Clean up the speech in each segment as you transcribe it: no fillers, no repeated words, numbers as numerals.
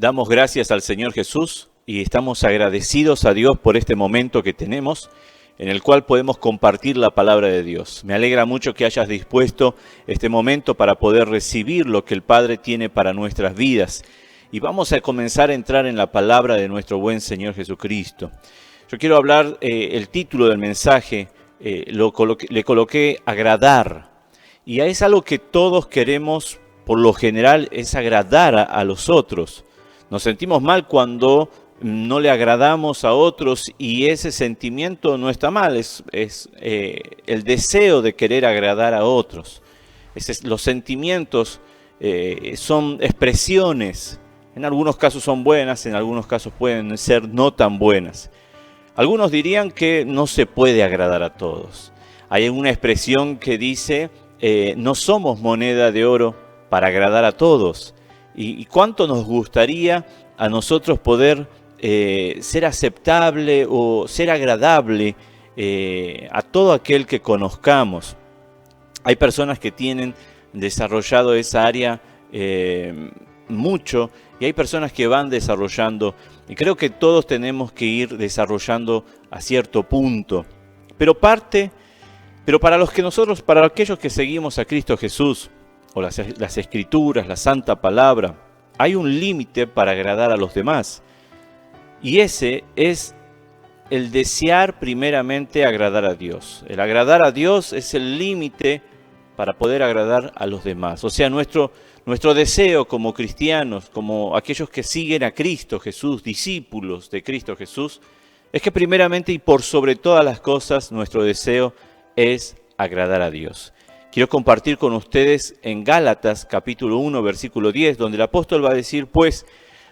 Damos gracias al Señor Jesús y estamos agradecidos a Dios por este momento que tenemos en el cual podemos compartir la palabra de Dios. Me alegra mucho que hayas dispuesto este momento para poder recibir lo que el Padre tiene para nuestras vidas. Y vamos a comenzar a entrar en la palabra de nuestro buen Señor Jesucristo. Yo quiero hablar, el título del mensaje, le coloqué agradar. Y es algo que todos queremos, por lo general, es agradar a los otros. Nos sentimos mal cuando no le agradamos a otros y ese sentimiento no está mal, es el deseo de querer agradar a otros. Los sentimientos son expresiones, en algunos casos son buenas, en algunos casos pueden ser no tan buenas. Algunos dirían que no se puede agradar a todos. Hay una expresión que dice, no somos moneda de oro para agradar a todos. ¿Y cuánto nos gustaría a nosotros poder ser aceptable o ser agradable a todo aquel que conozcamos? Hay personas que tienen desarrollado esa área mucho y hay personas que van desarrollando, y creo que todos tenemos que ir desarrollando a cierto punto. Pero para aquellos que seguimos a Cristo Jesús, o las Escrituras, la Santa Palabra, hay un límite para agradar a los demás. Y ese es el desear primeramente agradar a Dios. El agradar a Dios es el límite para poder agradar a los demás. O sea, nuestro deseo como cristianos, como aquellos que siguen a Cristo Jesús, discípulos de Cristo Jesús, es que primeramente y por sobre todas las cosas, nuestro deseo es agradar a Dios. Quiero compartir con ustedes en Gálatas capítulo 1, versículo 10, donde el apóstol va a decir, pues,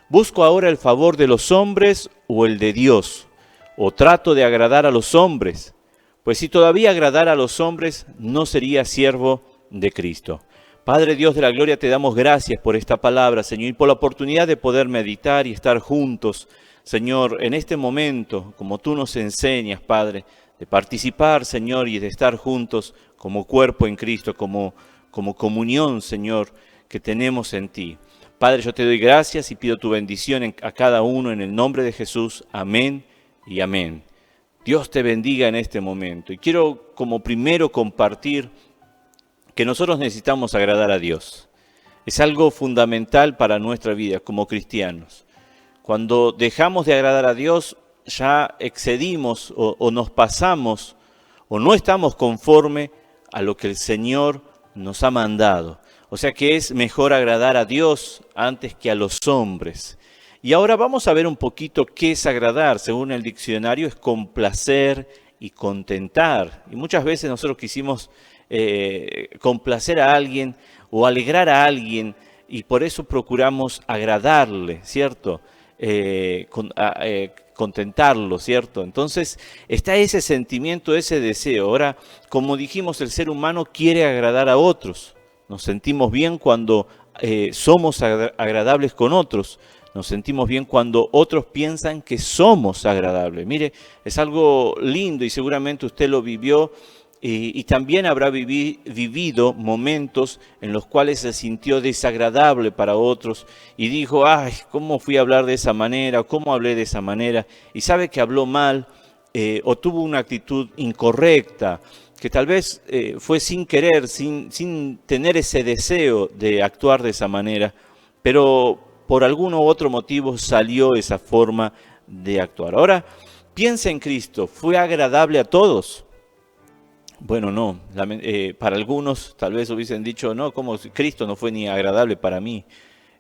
¿busco ahora el favor de los hombres o el de Dios? ¿O trato de agradar a los hombres? Pues si todavía agradara a los hombres, no sería siervo de Cristo. Padre Dios de la gloria, te damos gracias por esta palabra, Señor, y por la oportunidad de poder meditar y estar juntos, Señor, en este momento, como tú nos enseñas, Padre, de participar, Señor, y de estar juntos como cuerpo en Cristo, como comunión, Señor, que tenemos en ti. Padre, yo te doy gracias y pido tu bendición a cada uno en el nombre de Jesús. Amén y amén. Dios te bendiga en este momento. Y quiero como primero compartir que nosotros necesitamos agradar a Dios. Es algo fundamental para nuestra vida como cristianos. Cuando dejamos de agradar a Dios, ya excedimos o nos pasamos o no estamos conforme a lo que el Señor nos ha mandado. O sea que es mejor agradar a Dios antes que a los hombres. Y ahora vamos a ver un poquito qué es agradar. Según el diccionario es complacer y contentar. Y muchas veces nosotros quisimos complacer a alguien o alegrar a alguien y por eso procuramos agradarle, ¿cierto? Contentarlo, ¿cierto? Entonces está ese sentimiento, ese deseo. Ahora, como dijimos, el ser humano quiere agradar a otros. Nos sentimos bien cuando somos agradables con otros. Nos sentimos bien cuando otros piensan que somos agradables. Mire, es algo lindo y seguramente usted lo vivió y también habrá vivido momentos en los cuales se sintió desagradable para otros y dijo, ay, ¿cómo fui a hablar de esa manera? ¿Cómo hablé de esa manera? Y sabe que habló mal o tuvo una actitud incorrecta, que tal vez fue sin querer, sin tener ese deseo de actuar de esa manera, pero por algún u otro motivo salió esa forma de actuar. Ahora, piensa en Cristo, ¿fue agradable a todos? Bueno, no. Para algunos tal vez hubiesen dicho, no, como Cristo no fue ni agradable para mí.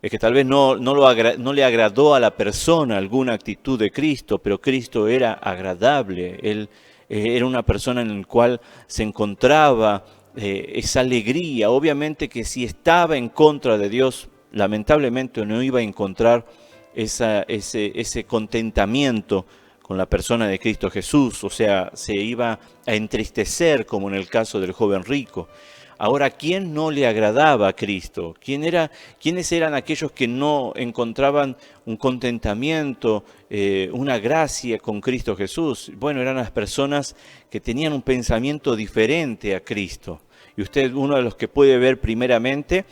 Es que tal vez no le agradó a la persona alguna actitud de Cristo, pero Cristo era agradable. Él era una persona en la cual se encontraba esa alegría. Obviamente que si estaba en contra de Dios, lamentablemente no iba a encontrar ese contentamiento con la persona de Cristo Jesús, o sea, se iba a entristecer como en el caso del joven rico. Ahora, ¿quién no le agradaba a Cristo? ¿Quiénes eran aquellos que no encontraban un contentamiento, una gracia con Cristo Jesús? Bueno, eran las personas que tenían un pensamiento diferente a Cristo. Y usted, uno de los que puede ver primeramente,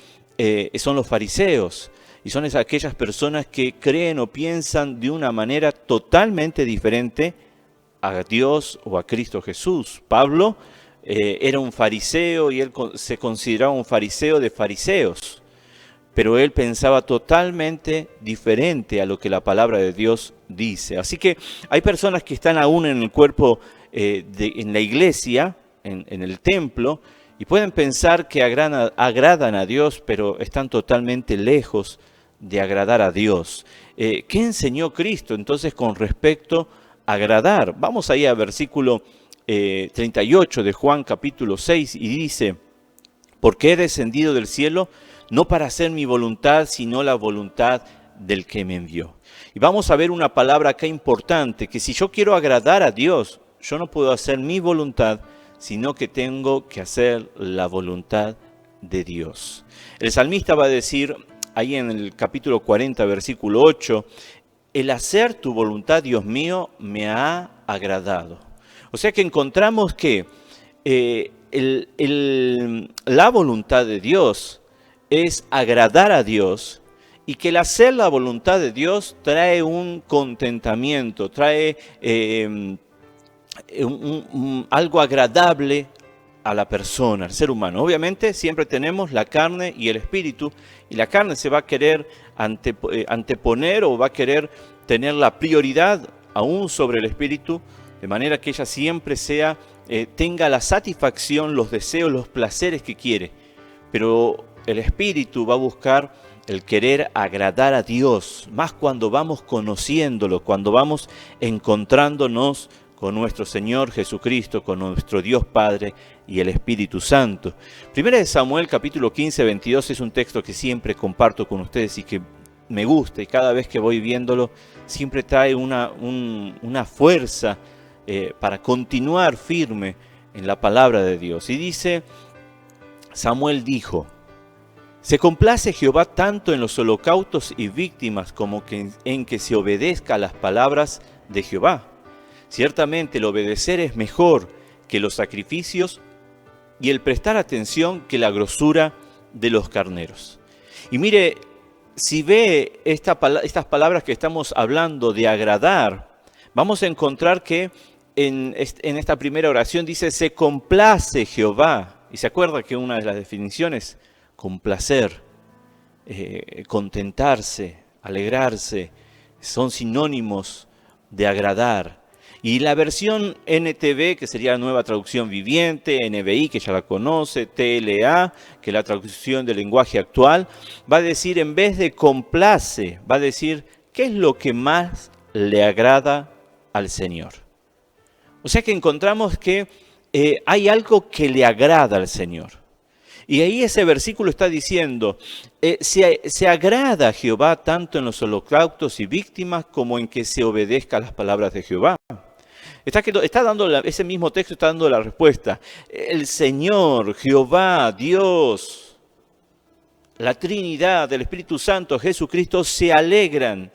son los fariseos. Y son aquellas personas que creen o piensan de una manera totalmente diferente a Dios o a Cristo Jesús. Pablo era un fariseo y él se consideraba un fariseo de fariseos, pero él pensaba totalmente diferente a lo que la palabra de Dios dice. Así que hay personas que están aún en el cuerpo, en la iglesia, en el templo, y pueden pensar que agradan a Dios, pero están totalmente lejos de agradar a Dios. ¿Qué enseñó Cristo entonces con respecto a agradar? Vamos ahí a versículo 38 de Juan capítulo 6 y dice: porque he descendido del cielo no para hacer mi voluntad, sino la voluntad del que me envió. Y vamos a ver una palabra acá importante, que si yo quiero agradar a Dios, yo no puedo hacer mi voluntad, sino que tengo que hacer la voluntad de Dios. El salmista va a decir ahí en el capítulo 40, versículo 8, el hacer tu voluntad, Dios mío, me ha agradado. O sea que encontramos que la voluntad de Dios es agradar a Dios, y que el hacer la voluntad de Dios trae un contentamiento, trae algo agradable a la persona, al ser humano. Obviamente siempre tenemos la carne y el espíritu, y la carne se va a querer anteponer o va a querer tener la prioridad aún sobre el espíritu, de manera que ella siempre tenga la satisfacción, los deseos, los placeres que quiere. Pero el espíritu va a buscar el querer agradar a Dios, más cuando vamos conociéndolo, cuando vamos encontrándonos con nuestro Señor Jesucristo, con nuestro Dios Padre y el Espíritu Santo. Primera de Samuel, capítulo 15, 22, es un texto que siempre comparto con ustedes y que me gusta, y cada vez que voy viéndolo siempre trae una fuerza para continuar firme en la palabra de Dios. Y dice, Samuel dijo: se complace Jehová tanto en los holocaustos y víctimas como en que se obedezca a las palabras de Jehová. Ciertamente el obedecer es mejor que los sacrificios, y el prestar atención que la grosura de los carneros. Y mire, si ve estas palabras que estamos hablando de agradar, vamos a encontrar que en esta primera oración dice, se complace Jehová. Y se acuerda que una de las definiciones, complacer, contentarse, alegrarse, son sinónimos de agradar. Y la versión NTV, que sería la Nueva Traducción Viviente, NBI, que ya la conoce, TLA, que es la traducción del lenguaje actual, va a decir, en vez de complace, va a decir, ¿qué es lo que más le agrada al Señor? O sea que encontramos que hay algo que le agrada al Señor. Y ahí ese versículo está diciendo, se agrada a Jehová tanto en los holocaustos y víctimas como en que se obedezca a las palabras de Jehová. Está dando ese mismo texto está dando la respuesta. El Señor, Jehová, Dios, la Trinidad, el Espíritu Santo, Jesucristo, se alegran,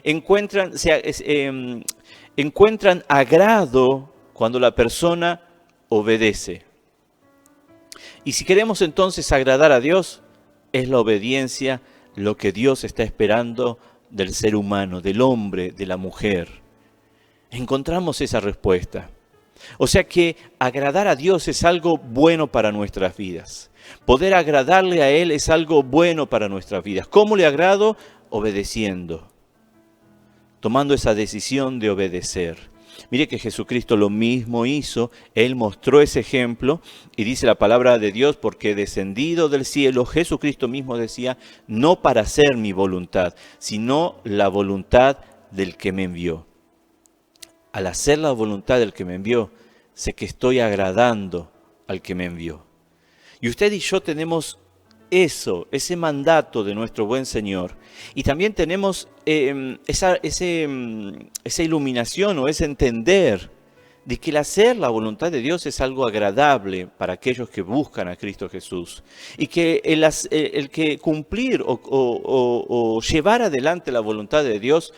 encuentran agrado cuando la persona obedece. Y si queremos entonces agradar a Dios, es la obediencia lo que Dios está esperando del ser humano, del hombre, de la mujer. Encontramos esa respuesta. O sea que agradar a Dios es algo bueno para nuestras vidas. Poder agradarle a Él es algo bueno para nuestras vidas. ¿Cómo le agrado? Obedeciendo. Tomando esa decisión de obedecer. Mire que Jesucristo lo mismo hizo. Él mostró ese ejemplo y dice la palabra de Dios, porque descendido del cielo, Jesucristo mismo decía, no para hacer mi voluntad, sino la voluntad del que me envió. Al hacer la voluntad del que me envió, sé que estoy agradando al que me envió. Y usted y yo tenemos ese mandato de nuestro buen Señor. Y también tenemos esa iluminación o ese entender de que el hacer la voluntad de Dios es algo agradable para aquellos que buscan a Cristo Jesús. Y que el que cumplir o llevar adelante la voluntad de Dios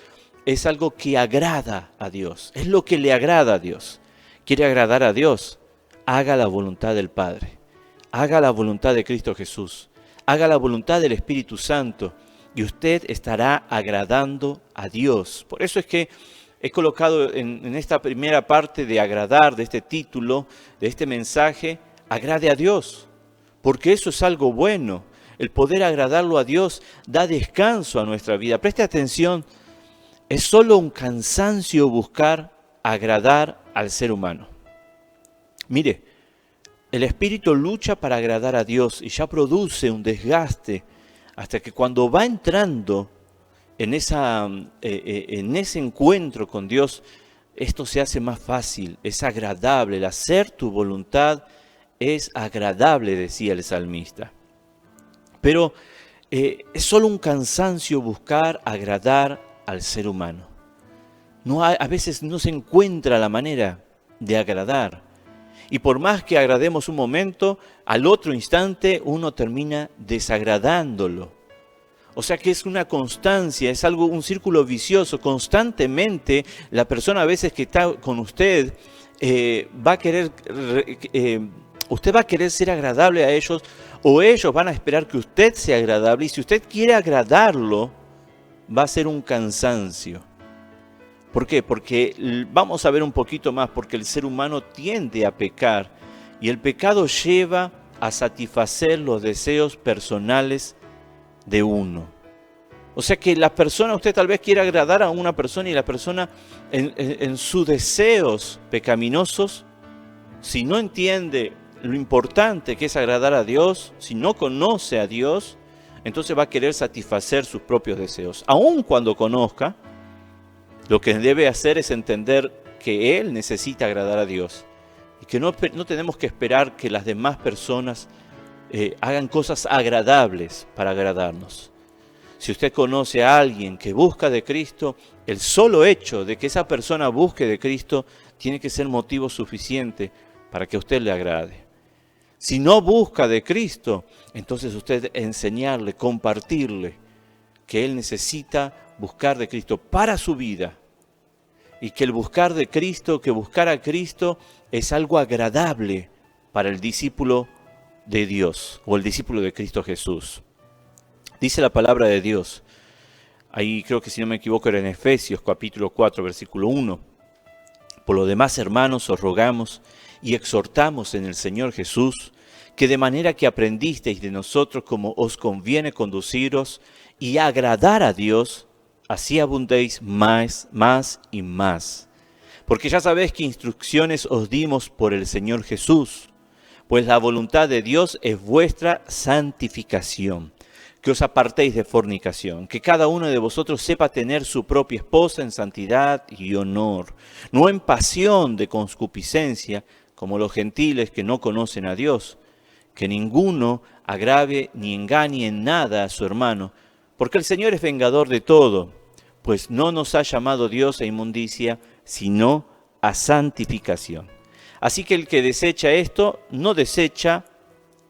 es algo que agrada a Dios, es lo que le agrada a Dios. ¿Quiere agradar a Dios? Haga la voluntad del Padre, haga la voluntad de Cristo Jesús, haga la voluntad del Espíritu Santo y usted estará agradando a Dios. Por eso es que he colocado en esta primera parte de agradar, de este título, de este mensaje, agrade a Dios, porque eso es algo bueno. El poder agradarlo a Dios da descanso a nuestra vida. Preste atención, es solo un cansancio buscar agradar al ser humano. Mire, el espíritu lucha para agradar a Dios y ya produce un desgaste hasta que cuando va entrando en ese encuentro con Dios, esto se hace más fácil, es agradable. El hacer tu voluntad es agradable, decía el salmista. Pero es solo un cansancio buscar agradar al ser humano. A veces no se encuentra la manera de agradar. Y por más que agrademos un momento, al otro instante uno termina desagradándolo. O sea que es una constancia, es un círculo vicioso. Constantemente la persona a veces que está con usted va a querer, usted va a querer ser agradable a ellos, o ellos van a esperar que usted sea agradable, y si usted quiere agradarlo, va a ser un cansancio. ¿Por qué? Porque vamos a ver un poquito más, porque el ser humano tiende a pecar, y el pecado lleva a satisfacer los deseos personales de uno. O sea que la persona, usted tal vez quiera agradar a una persona, y la persona en sus deseos pecaminosos, si no entiende lo importante que es agradar a Dios, si no conoce a Dios, entonces va a querer satisfacer sus propios deseos. Aun cuando conozca, lo que debe hacer es entender que él necesita agradar a Dios y que no tenemos que esperar que las demás personas hagan cosas agradables para agradarnos. Si usted conoce a alguien que busca de Cristo, el solo hecho de que esa persona busque de Cristo tiene que ser motivo suficiente para que a usted le agrade. Si no busca de Cristo, entonces usted enseñarle, compartirle que él necesita buscar de Cristo para su vida, y que el buscar de Cristo, que buscar a Cristo es algo agradable para el discípulo de Dios o el discípulo de Cristo Jesús. Dice la palabra de Dios, ahí creo que si no me equivoco era en Efesios capítulo 4 versículo 1. Por lo demás, hermanos, os rogamos y exhortamos en el Señor Jesús, que de manera que aprendisteis de nosotros como os conviene conduciros y agradar a Dios, así abundéis más y más. Porque ya sabéis qué instrucciones os dimos por el Señor Jesús, pues la voluntad de Dios es vuestra santificación, que os apartéis de fornicación, que cada uno de vosotros sepa tener su propia esposa en santidad y honor, no en pasión de concupiscencia, como los gentiles que no conocen a Dios, que ninguno agrave ni engañe en nada a su hermano, porque el Señor es vengador de todo, pues no nos ha llamado Dios a inmundicia, sino a santificación. Así que el que desecha esto, no desecha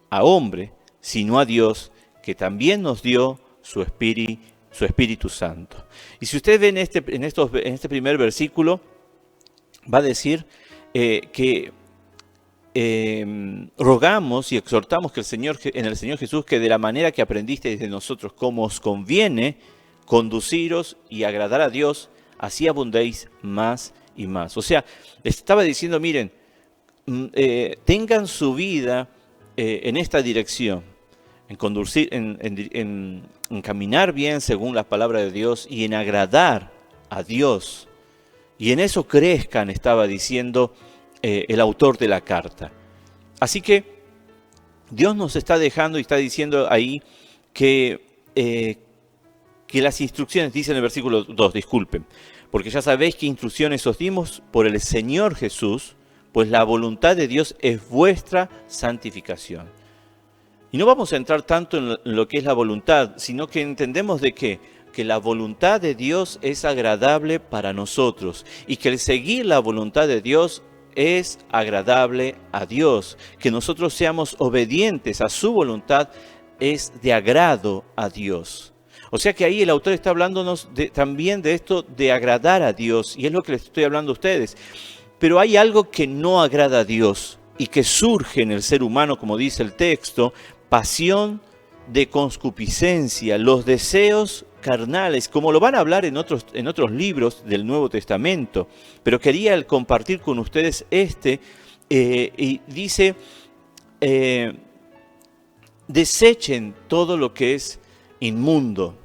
a hombre, sino a Dios, que también nos dio su Espíritu Santo. Y si usted ve en este primer versículo, va a decir que rogamos y exhortamos que en el Señor Jesús, que de la manera que aprendisteis de nosotros, como os conviene conduciros y agradar a Dios, así abundéis más y más. O sea, les estaba diciendo, miren, tengan su vida en esta dirección, en conducir, en caminar bien según la palabra de Dios y en agradar a Dios. Y en eso crezcan, estaba diciendo el autor de la carta. Así que Dios nos está dejando y está diciendo ahí que las instrucciones, dice en el versículo 2, disculpen, porque ya sabéis qué instrucciones os dimos por el Señor Jesús, pues la voluntad de Dios es vuestra santificación. Y no vamos a entrar tanto en lo que es la voluntad, sino que entendemos de que la voluntad de Dios es agradable para nosotros y que el seguir la voluntad de Dios es agradable a Dios. Que nosotros seamos obedientes a su voluntad es de agrado a Dios. O sea que ahí el autor está hablándonos también de esto de agradar a Dios, y es lo que les estoy hablando a ustedes. Pero hay algo que no agrada a Dios y que surge en el ser humano, como dice el texto, pasión de concupiscencia, los deseos carnales, como lo van a hablar en otros libros del Nuevo Testamento. Pero quería compartir con ustedes y dice, desechen todo lo que es inmundo,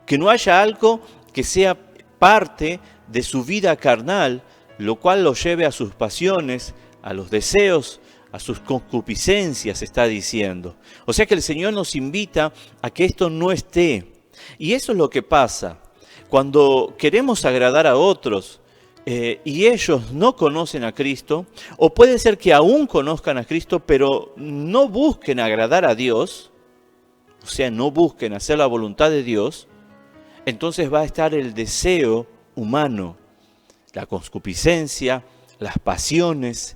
que no haya algo que sea parte de su vida carnal, lo cual lo lleve a sus pasiones, a los deseos, a sus concupiscencias, está diciendo. O sea que el Señor nos invita a que esto no esté. Y eso es lo que pasa. Cuando queremos agradar a otros y ellos no conocen a Cristo, o puede ser que aún conozcan a Cristo, pero no busquen agradar a Dios, o sea, no busquen hacer la voluntad de Dios, entonces va a estar el deseo humano, la concupiscencia, las pasiones,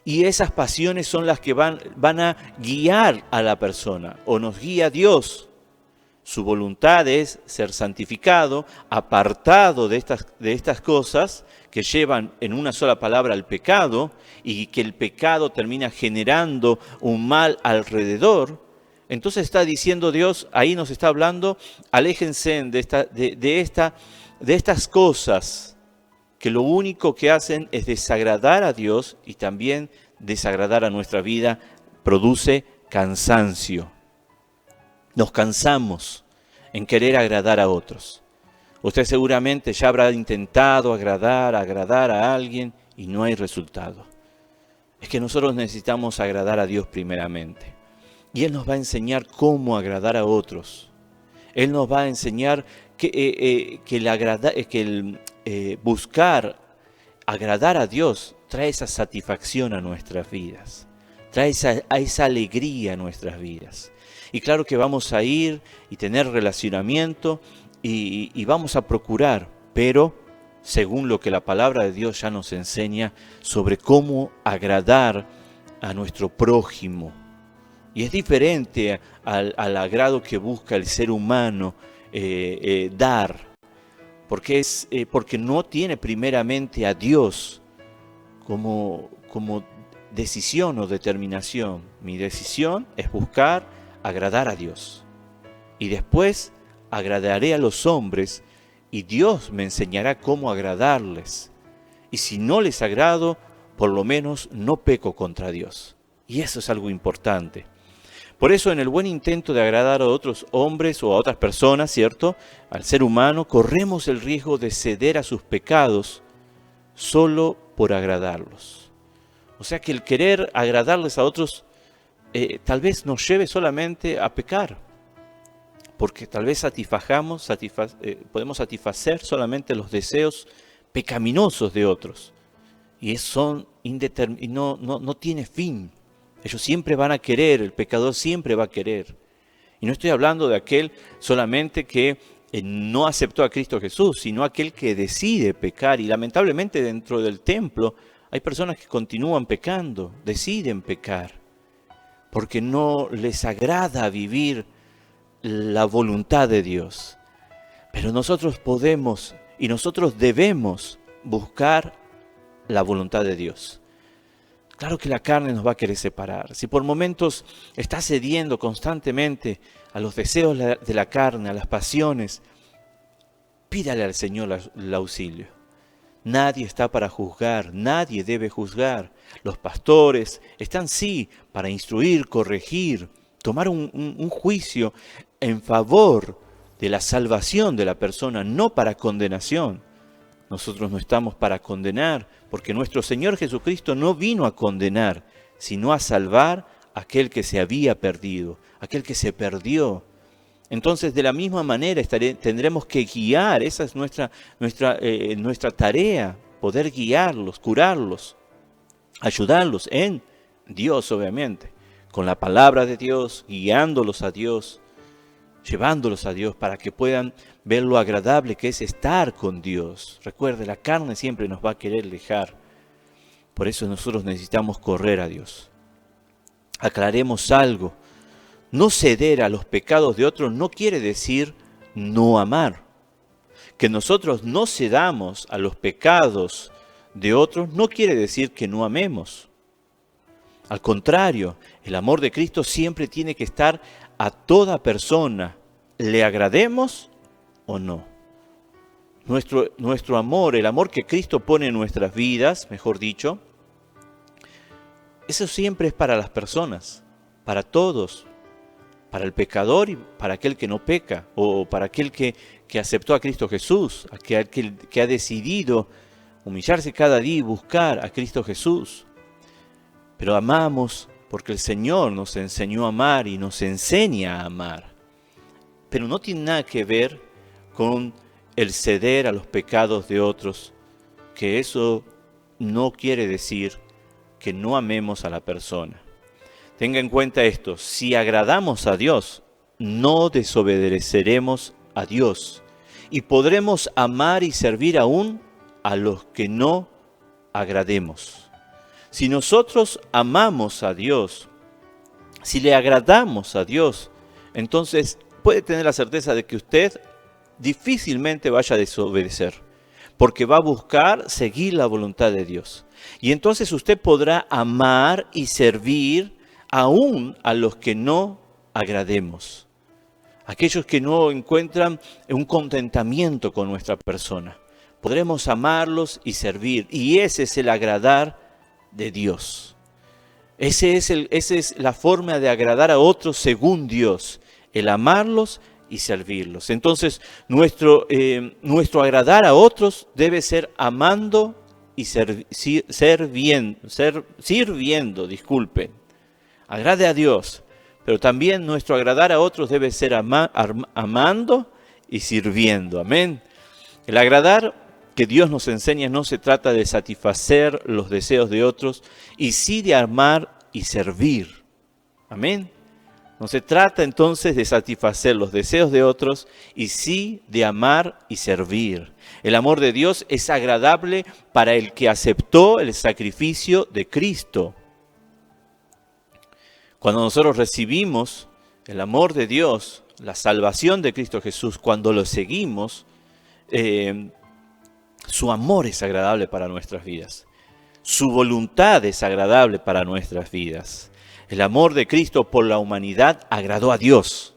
y esas pasiones son las que van a guiar a la persona, o nos guía Dios. Su voluntad es ser santificado, apartado de estas cosas que llevan en una sola palabra al pecado, y que el pecado termina generando un mal alrededor. Entonces está diciendo Dios, ahí nos está hablando, aléjense de estas cosas que lo único que hacen es desagradar a Dios y también desagradar a nuestra vida, produce cansancio. Nos cansamos en querer agradar a otros. Usted seguramente ya habrá intentado agradar a alguien y no hay resultado. Es que nosotros necesitamos agradar a Dios primeramente. Y Él nos va a enseñar cómo agradar a otros. Él nos va a enseñar que buscar agradar a Dios trae esa satisfacción a nuestras vidas, trae esa alegría a nuestras vidas. Y claro que vamos a ir y tener relacionamiento y vamos a procurar, pero según lo que la palabra de Dios ya nos enseña sobre cómo agradar a nuestro prójimo. Y es diferente al agrado que busca el ser humano dar, porque no tiene primeramente a Dios como decisión o determinación. Mi decisión es buscar agradar a Dios. Y después agradaré a los hombres y Dios me enseñará cómo agradarles. Y si no les agrado, por lo menos no peco contra Dios. Y eso es algo importante. Por eso en el buen intento de agradar a otros hombres o a otras personas, ¿cierto?, al ser humano, corremos el riesgo de ceder a sus pecados solo por agradarlos. O sea que el querer agradarles a otros tal vez nos lleve solamente a pecar, porque tal vez podemos satisfacer solamente los deseos pecaminosos de otros, y no tiene fin. Ellos siempre van a querer, el pecador siempre va a querer. Y no estoy hablando de aquel solamente que no aceptó a Cristo Jesús, sino aquel que decide pecar. Y lamentablemente dentro del templo hay personas que continúan pecando, deciden pecar, porque no les agrada vivir la voluntad de Dios. Pero nosotros podemos y nosotros debemos buscar la voluntad de Dios. Claro que la carne nos va a querer separar. Si por momentos está cediendo constantemente a los deseos de la carne, a las pasiones, pídale al Señor el auxilio. Nadie está para juzgar, nadie debe juzgar. Los pastores están sí para instruir, corregir, tomar un juicio en favor de la salvación de la persona, no para condenación. Nosotros no estamos para condenar, porque nuestro Señor Jesucristo no vino a condenar, sino a salvar a aquel que se había perdido, aquel que se perdió. Entonces, de la misma manera tendremos que guiar, esa es nuestra tarea, poder guiarlos, curarlos, ayudarlos en Dios, obviamente, con la palabra de Dios, guiándolos a Dios, llevándolos a Dios para que puedan ver lo agradable que es estar con Dios. Recuerde, la carne siempre nos va a querer alejar. Por eso nosotros necesitamos correr a Dios. Aclaremos algo. No ceder a los pecados de otros no quiere decir no amar. Que nosotros no cedamos a los pecados de otros no quiere decir que no amemos. Al contrario, el amor de Cristo siempre tiene que estar a toda persona, le agrademos o no. Nuestro amor, el amor que Cristo pone en nuestras vidas, mejor dicho, eso siempre es para las personas, para todos, para el pecador y para aquel que no peca, o para aquel que aceptó a Cristo Jesús, aquel que ha decidido humillarse cada día y buscar a Cristo Jesús. Pero amamos porque el Señor nos enseñó a amar y nos enseña a amar. Pero no tiene nada que ver con el ceder a los pecados de otros, que eso no quiere decir que no amemos a la persona. Tenga en cuenta esto: si agradamos a Dios, no desobedeceremos a Dios y podremos amar y servir aún a los que no agrademos. Si nosotros amamos a Dios, si le agradamos a Dios, entonces puede tener la certeza de que usted difícilmente vaya a desobedecer, porque va a buscar seguir la voluntad de Dios. Y entonces usted podrá amar y servir aún a los que no agrademos, aquellos que no encuentran un contentamiento con nuestra persona. Podremos amarlos y servir, y ese es el agradar de Dios. Esa es la forma de agradar a otros según Dios, el amarlos y servirlos. Entonces, nuestro agradar a otros debe ser amando y sirviendo, disculpen. Agrade a Dios, pero también nuestro agradar a otros debe ser amando y sirviendo. Amén. El agradar que Dios nos enseña no se trata de satisfacer los deseos de otros, y sí de amar y servir. Amén. No se trata entonces de satisfacer los deseos de otros, y sí de amar y servir. El amor de Dios es agradable para el que aceptó el sacrificio de Cristo. Cuando nosotros recibimos el amor de Dios, la salvación de Cristo Jesús, cuando lo seguimos, su amor es agradable para nuestras vidas. Su voluntad es agradable para nuestras vidas. El amor de Cristo por la humanidad agradó a Dios.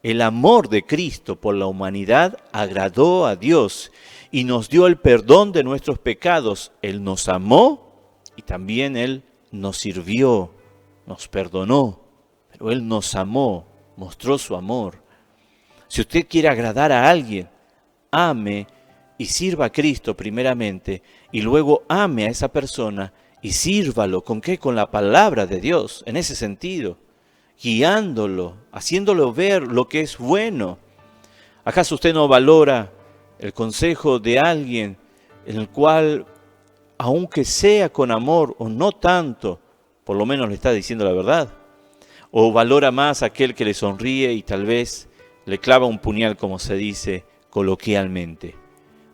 El amor de Cristo por la humanidad agradó a Dios y nos dio el perdón de nuestros pecados. Él nos amó y también Él nos sirvió, nos perdonó, pero Él nos amó, mostró su amor. Si usted quiere agradar a alguien, ame y sirva a Cristo primeramente, y luego ame a esa persona y sírvalo. ¿Con qué? Con la palabra de Dios, en ese sentido, guiándolo, haciéndolo ver lo que es bueno. ¿Acaso usted no valora el consejo de alguien en el cual, aunque sea con amor o no tanto, por lo menos le está diciendo la verdad? ¿O valora más aquel que le sonríe y tal vez le clava un puñal, como se dice coloquialmente?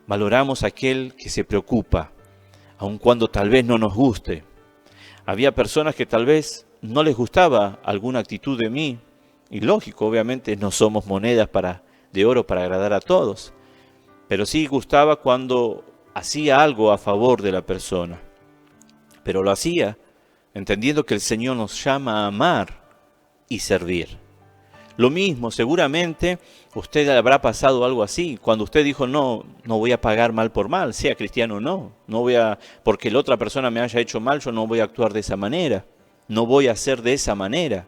Valoramos a aquel que se preocupa, aun cuando tal vez no nos guste. Había personas que tal vez no les gustaba alguna actitud de mí, y lógico, obviamente no somos monedas de oro para agradar a todos, pero sí gustaba cuando hacía algo a favor de la persona. Pero lo hacía entendiendo que el Señor nos llama a amar y servir. Lo mismo, seguramente usted habrá pasado algo así, cuando usted dijo, no voy a pagar mal por mal, sea cristiano o no, porque la otra persona me haya hecho mal, yo no voy a actuar de esa manera, no voy a hacer de esa manera.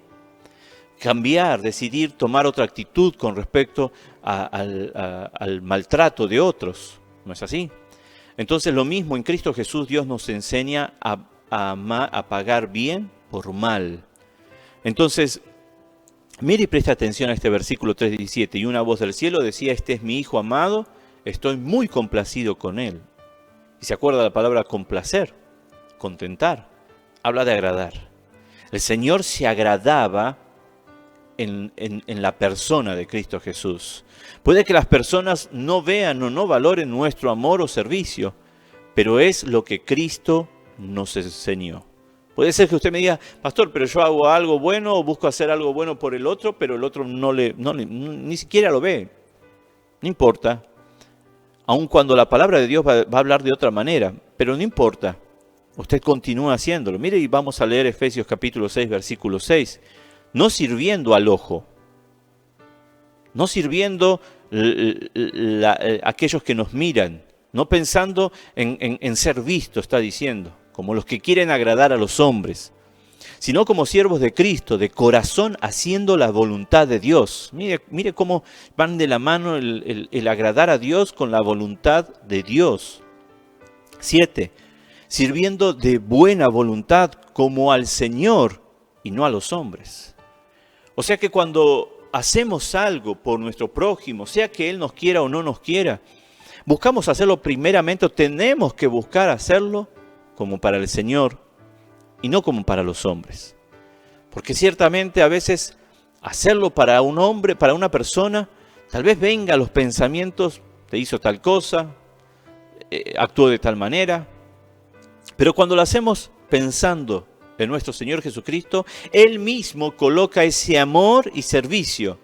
Cambiar, decidir tomar otra actitud con respecto al maltrato de otros, ¿no es así? Entonces lo mismo, en Cristo Jesús Dios nos enseña a pagar bien por mal. Entonces, mire y preste atención a este versículo 3:17. Y una voz del cielo decía, este es mi Hijo amado, estoy muy complacido con él. Y se acuerda la palabra complacer, contentar, habla de agradar. El Señor se agradaba en la persona de Cristo Jesús. Puede que las personas no vean o no valoren nuestro amor o servicio, pero es lo que Cristo nos enseñó. Puede ser que usted me diga, pastor, pero yo hago algo bueno o busco hacer algo bueno por el otro, pero el otro ni siquiera lo ve. No importa. Aun cuando la palabra de Dios va a hablar de otra manera, pero no importa. Usted continúa haciéndolo. Mire y vamos a leer Efesios capítulo 6, versículo 6. no sirviendo al ojo, no sirviendo aquellos que nos miran, no pensando en ser visto, está diciendo, como los que quieren agradar a los hombres, sino como siervos de Cristo, de corazón haciendo la voluntad de Dios. Mire cómo van de la mano el agradar a Dios con la voluntad de Dios. 7. Sirviendo de buena voluntad como al Señor y no a los hombres. O sea que cuando hacemos algo por nuestro prójimo, sea que Él nos quiera o no nos quiera, buscamos hacerlo primeramente, o tenemos que buscar hacerlo como para el Señor y no como para los hombres. Porque ciertamente a veces hacerlo para un hombre, para una persona, tal vez venga los pensamientos, te hizo tal cosa, actuó de tal manera, pero cuando lo hacemos pensando en nuestro Señor Jesucristo, Él mismo coloca ese amor y servicio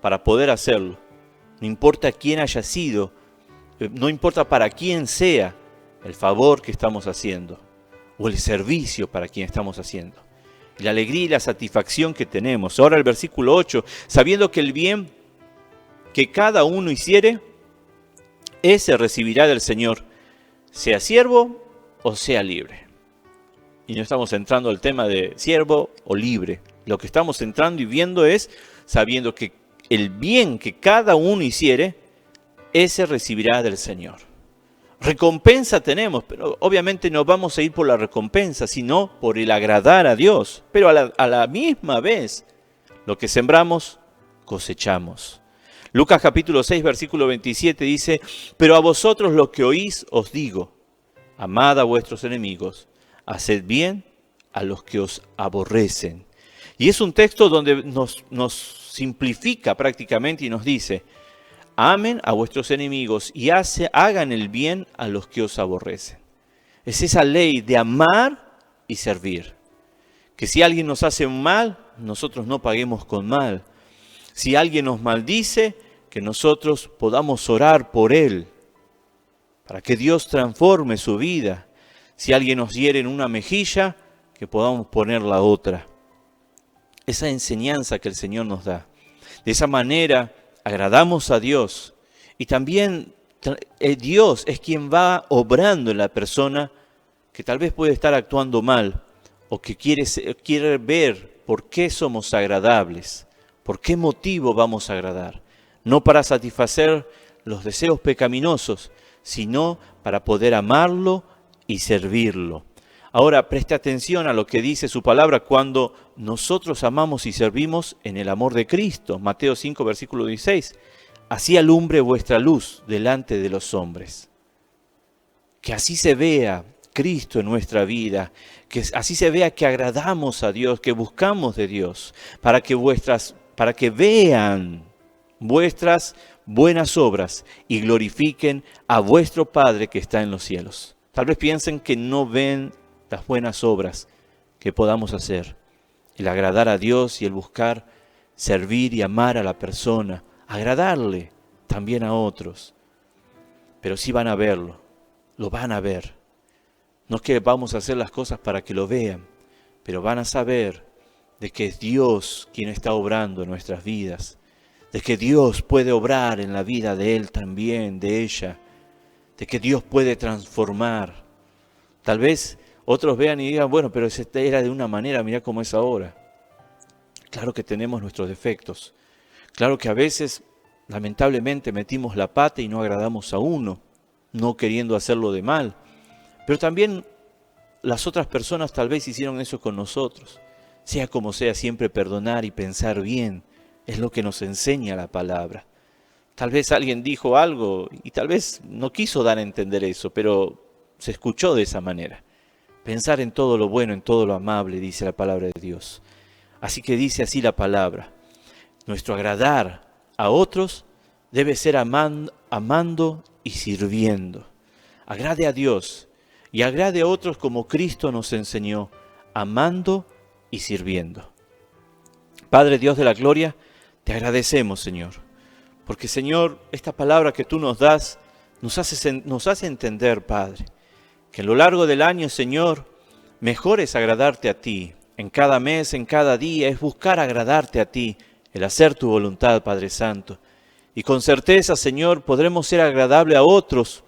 para poder hacerlo. No importa quién haya sido, no importa para quién sea el favor que estamos haciendo o el servicio para quien estamos haciendo. Y la alegría y la satisfacción que tenemos. Ahora el versículo 8, sabiendo que el bien que cada uno hiciere, ese recibirá del Señor, sea siervo o sea libre. Y no estamos entrando al tema de siervo o libre. Lo que estamos entrando y viendo es sabiendo que el bien que cada uno hiciere, ese recibirá del Señor. Recompensa tenemos, pero obviamente no vamos a ir por la recompensa, sino por el agradar a Dios. Pero a la misma vez, lo que sembramos, cosechamos. Lucas capítulo 6, versículo 27 dice, pero a vosotros lo que oís os digo, amad a vuestros enemigos, haced bien a los que os aborrecen. Y es un texto donde nos simplifica prácticamente y nos dice, amen a vuestros enemigos y hagan el bien a los que os aborrecen. Es esa ley de amar y servir. Que si alguien nos hace un mal, nosotros no paguemos con mal. Si alguien nos maldice, que nosotros podamos orar por él, para que Dios transforme su vida. Si alguien nos hiere en una mejilla, que podamos poner la otra. Esa enseñanza que el Señor nos da. De esa manera agradamos a Dios y también Dios es quien va obrando en la persona que tal vez puede estar actuando mal o que quiere ver por qué somos agradables, por qué motivo vamos a agradar. No para satisfacer los deseos pecaminosos, sino para poder amarlo y servirlo. Ahora, preste atención a lo que dice su palabra cuando nosotros amamos y servimos en el amor de Cristo. Mateo 5, versículo 16. Así alumbre vuestra luz delante de los hombres. Que así se vea Cristo en nuestra vida, que así se vea que agradamos a Dios, que buscamos de Dios, para que vean vuestras buenas obras y glorifiquen a vuestro Padre que está en los cielos. Tal vez piensen que no ven las buenas obras que podamos hacer, el agradar a Dios y el buscar servir y amar a la persona, agradarle también a otros, pero sí van a verlo, lo van a ver. No es que vamos a hacer las cosas para que lo vean, pero van a saber de que es Dios quien está obrando en nuestras vidas, de que Dios puede obrar en la vida de él también, de ella, de que Dios puede transformar. Tal vez otros vean y digan, bueno, pero ese era de una manera, mirá cómo es ahora. Claro que tenemos nuestros defectos. Claro que a veces, lamentablemente, metimos la pata y no agradamos a uno, no queriendo hacerlo de mal. Pero también las otras personas tal vez hicieron eso con nosotros. Sea como sea, siempre perdonar y pensar bien es lo que nos enseña la palabra. Tal vez alguien dijo algo y tal vez no quiso dar a entender eso, pero se escuchó de esa manera. Pensar en todo lo bueno, en todo lo amable, dice la palabra de Dios. Así que dice así la palabra. Nuestro agradar a otros debe ser amando y sirviendo. Agrade a Dios y agrade a otros como Cristo nos enseñó, amando y sirviendo. Padre Dios de la gloria, te agradecemos, Señor, porque, Señor, esta palabra que tú nos das nos hace entender, Padre, que a lo largo del año, Señor, mejor es agradarte a ti, en cada mes, en cada día, es buscar agradarte a ti, el hacer tu voluntad, Padre Santo. Y con certeza, Señor, podremos ser agradables a otros,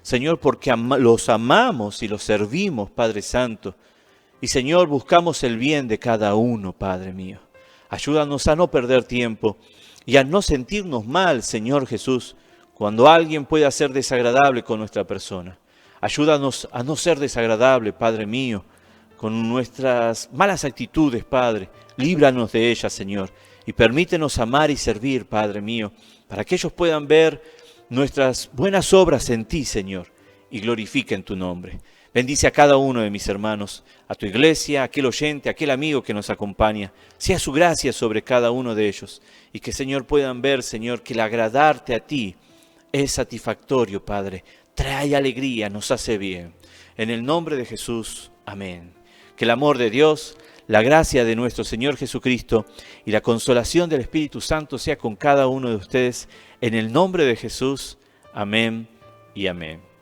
Señor, porque los amamos y los servimos, Padre Santo. Y, Señor, buscamos el bien de cada uno, Padre mío. Ayúdanos a no perder tiempo y a no sentirnos mal, Señor Jesús, cuando alguien pueda ser desagradable con nuestra persona. Ayúdanos a no ser desagradable, Padre mío, con nuestras malas actitudes, Padre. Líbranos de ellas, Señor, y permítenos amar y servir, Padre mío, para que ellos puedan ver nuestras buenas obras en ti, Señor, y glorifiquen tu nombre. Bendice a cada uno de mis hermanos, a tu iglesia, a aquel oyente, a aquel amigo que nos acompaña. Sea su gracia sobre cada uno de ellos, y que, Señor, puedan ver, Señor, que el agradarte a ti es satisfactorio, Padre. Trae alegría, nos hace bien. En el nombre de Jesús, amén. Que el amor de Dios, la gracia de nuestro Señor Jesucristo y la consolación del Espíritu Santo sea con cada uno de ustedes. En el nombre de Jesús, amén y amén.